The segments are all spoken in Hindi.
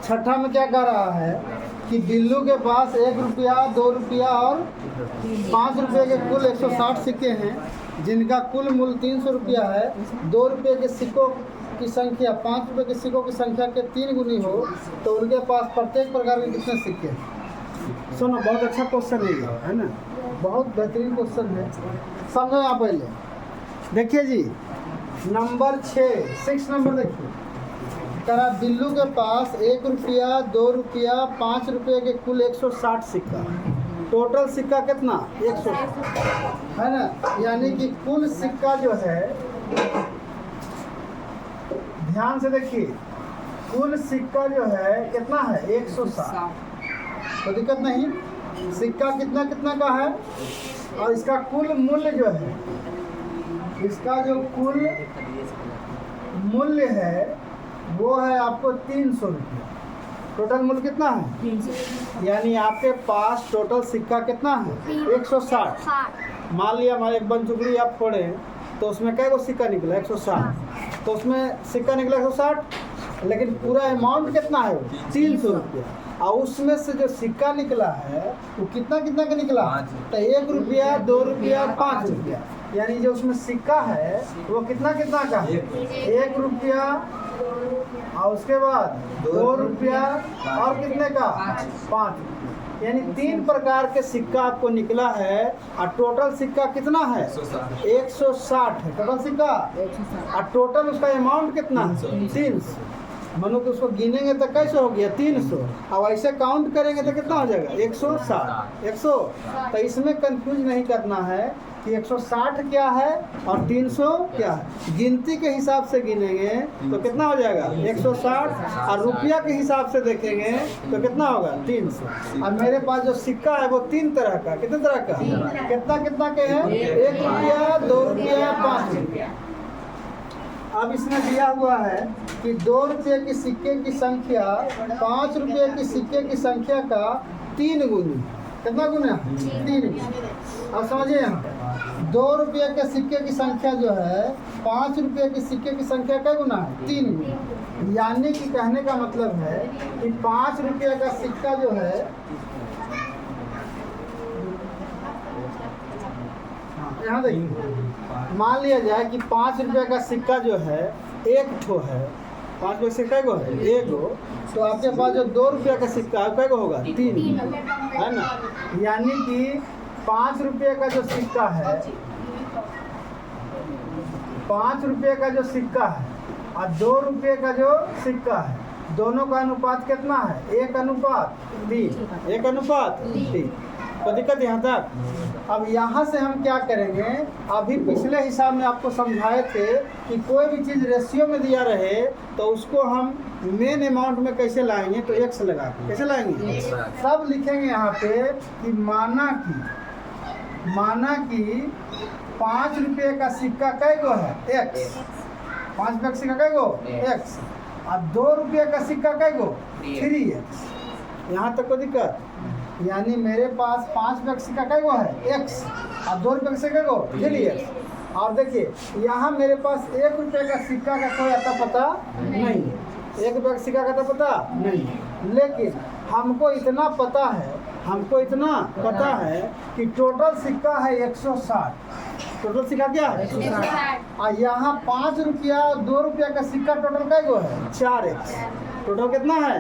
छठा में क्या कह रहा है कि बिल्लू के पास 1 रुपया, 2 रुपया और 5 रुपये के कुल 160 सिक्के हैं, जिनका कुल मूल्य 300 रुपया है। 2 रुपये के सिक्कों की संख्या 5 रुपये के सिक्कों की संख्या के 3 गुनी हो तो उनके पास प्रत्येक प्रकार के कितने सिक्के हैं? सुनो, बहुत अच्छा क्वेश्चन है ये, है ना, बहुत बेहतरीन क्वेश्चन है। समझो यहाँ पहले देखिए जी, नंबर 6 नंबर देखिए, करा बिल्लू के पास 1 रुपया, 2 रुपया, 5 रुपये के कुल 160 सिक्का। टोटल सिक्का कितना? 160, है ना। यानी कि कुल सिक्का जो है, ध्यान से देखिए, कुल सिक्का जो है कितना है? 160। तो दिक्कत नहीं, सिक्का कितना कितना का है और इसका कुल मूल्य जो है, इसका जो कुल मूल्य है वो है आपको 300 रुपया। टोटल मूल्य कितना है? 300। यानी आपके पास टोटल सिक्का कितना है? 160। मान लिया हमारे एक बंचुकड़ी आप फोड़े तो उसमें कै गो सिक्का निकला? 160। तो उसमें सिक्का निकला 160, लेकिन पूरा अमाउंट कितना है? 300 रुपया। और उसमें से जो सिक्का निकला है वो कितना कितना का निकला? तो 1 रुपया, 2 रुपया, 5 रुपया। यानी जो उसमें सिक्का है वो कितना कितना का है? 1 रुपया और उसके बाद 2 रुपया और कितने का? 5 रुपया। यानी 3 प्रकार के सिक्का आपको निकला है और टोटल सिक्का कितना है? 160 है टोटल सिक्का। 160। और टोटल उसका अमाउंट कितना है? 300। मानो कि उसको गिनेंगे तो कैसे हो गया? 300। अब ऐसे काउंट करेंगे तो कितना हो जाएगा? 160। 100। तो इसमें कंफ्यूज नहीं करना है कि 160 क्या है और 300 क्या है। गिनती के हिसाब से गिनेंगे तो कितना हो जाएगा? 160। और रुपया के हिसाब से देखेंगे तो कितना होगा? 300। और मेरे पास जो सिक्का है वो 3 तरह का, कितने तरह का? कितना कितना के हैं? 1 रुपया, 2 रुपया, 5 रुपया। अब इसमें दिया हुआ है कि 2 रुपये के सिक्के की संख्या 5 रुपये के सिक्के की संख्या का 3 गुनी। कितना गुना? 3 गुना। अब समझिए, यहाँ 2 रुपये के सिक्के की संख्या जो है 5 रुपये के सिक्के की संख्या का गुना है? 3 गुना। यानी कि कहने का मतलब है कि 5 रुपये का सिक्का जो है, यहाँ देखिए, मान लिया जाए कि 5 रुपये का सिक्का जो है 1 ठो है। 5 रुपये सिक्का को है 1 गो, तो आपके पास जो 2 रुपये का सिक्का है कै गो होगा? 3, है ना। यानी कि 5 रुपये का जो सिक्का है, 5 रुपये का जो सिक्का है और 2 रुपये का जो सिक्का है, दोनों का अनुपात कितना है? 1:3। 1:3। तो दिक्कत यहाँ तक। अब यहाँ से हम क्या करेंगे, अभी पिछले हिसाब में आपको समझाए थे कि कोई भी चीज़ रेशियो में दिया रहे तो उसको हम मेन अमाउंट में कैसे लाएंगे? तो x लगा के कैसे लाएंगे? सब लिखेंगे यहाँ पे कि माना कि 5 रुपये का सिक्का कै गो है? x। 5 रुपये का सिक्का कै गो? x। और 2 रुपये का सिक्का कै गो? 3x। यहाँ तक कोई दिक्कत? यानी मेरे पास 5 रुपये का सिक्का कै गो है? x। और 2 रुपये का सिक्का गो? 3x। और देखिए यहाँ मेरे पास 1 रुपये का सिक्का का कोई अता पता नहीं है। 1 रुपये का सिक्का का अता पता नहीं, लेकिन हमको इतना पता है कि टोटल सिक्का है 160। टोटल सिक्का क्या है? 160। और यहाँ 5 रुपया 2 रुपया का सिक्का टोटल कै गो है? 4x। टोटल कितना है?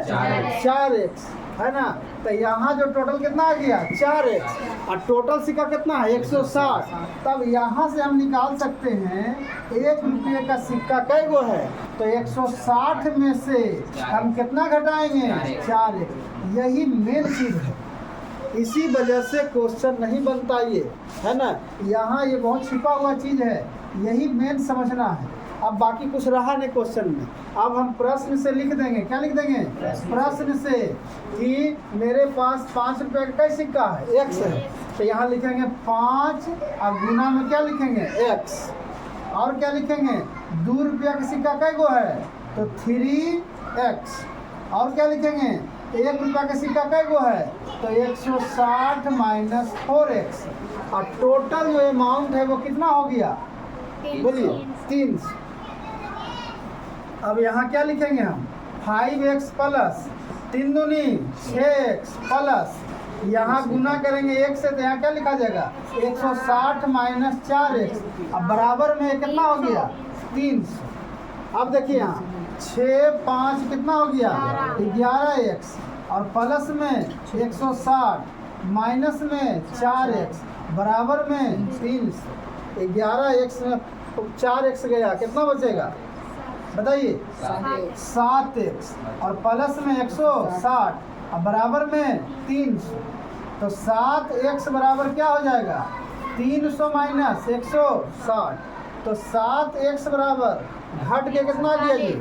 4x, है ना। तो यहाँ जो टोटल कितना आ गया? 4x। और टोटल सिक्का कितना है? 160। तब यहाँ से हम निकाल सकते हैं 1 रुपये का सिक्का कै गो है? तो 160 में से हम कितना घटाएंगे? 4x। यही मेन चीज़ है, इसी वजह से क्वेश्चन नहीं बनता ये, है ना। यहाँ ये बहुत छिपा हुआ चीज़ है, यही मेन समझना है। अब बाकी कुछ रहा नहीं क्वेश्चन में। अब हम प्रश्न से लिख देंगे। क्या लिख देंगे? प्रश्न से कि मेरे पास 5 रुपये का कै सिक्का है? x है। तो यहाँ लिखेंगे 5 और गुना में क्या लिखेंगे? x। और क्या लिखेंगे? 2 रुपया का सिक्का कै गो है? तो 3x। और क्या लिखेंगे? 1 रुपया का सिक्का कै गो है? तो 160 माइनस 4x। और टोटल जो अमाउंट है वो कितना हो गया? बोलिए 300। अब यहाँ क्या लिखेंगे हम? 5x प्लस 3 दूनी 6x प्लस यहाँ गुना करेंगे 1 से तो यहाँ क्या लिखा जाएगा 160 माइनस 4x। अब बराबर में कितना हो गया 300। अब देखिए यहाँ 6 5 कितना हो गया 11x और प्लस में 160 माइनस में 4x बराबर में 300। 11x में 4x गया कितना बचेगा बताइए 7x और प्लस में 160 अब बराबर में 300। तो 7x बराबर क्या हो जाएगा 300 माइनस 160। तो 7x बराबर घट के कितना आ गया जी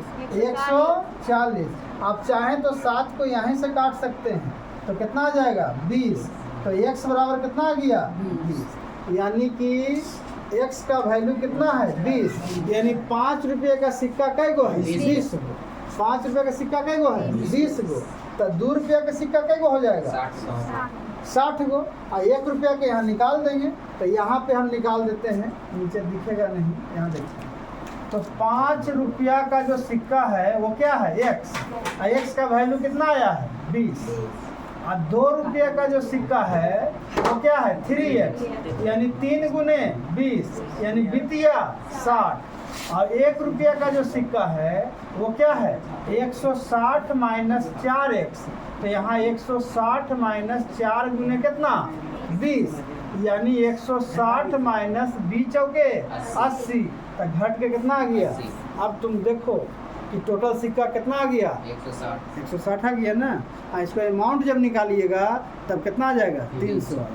140। आप चाहें तो 7 को यहीं से काट सकते हैं तो कितना आ जाएगा 20। तो x बराबर कितना आ गया 20। यानी कि x का वैल्यू कितना है 20। यानी 5 रुपये का सिक्का कै गो है 20 गो। 5 रुपये का सिक्का कै गो है 20 गो। तो 2 रुपया का सिक्का कै गो हो जाएगा 60 गो। और 1 रुपया के यहाँ निकाल देंगे तो यहाँ पे हम निकाल देते हैं, नीचे दिखेगा नहीं, यहाँ देखिए। तो 5 रुपया का जो सिक्का है वो क्या है x। और x का वैल्यू कितना आया है 20। और 2 रुपया का जो सिक्का है वो क्या है 3x यानी 3 गुने 20 यानी बितिया 60। और 1 रुपया का जो सिक्का है वो क्या है 160 माइनस 4x। तो यहाँ 160 माइनस 4 गुने कितना 20 यानी 160 माइनस 20 चौके 80। तो घट के कितना आ गया। अब तुम देखो कि टोटल सिक्का कितना आ गया 160 आ गया ना। इसको अमाउंट जब निकालिएगा तब कितना आ जाएगा 300।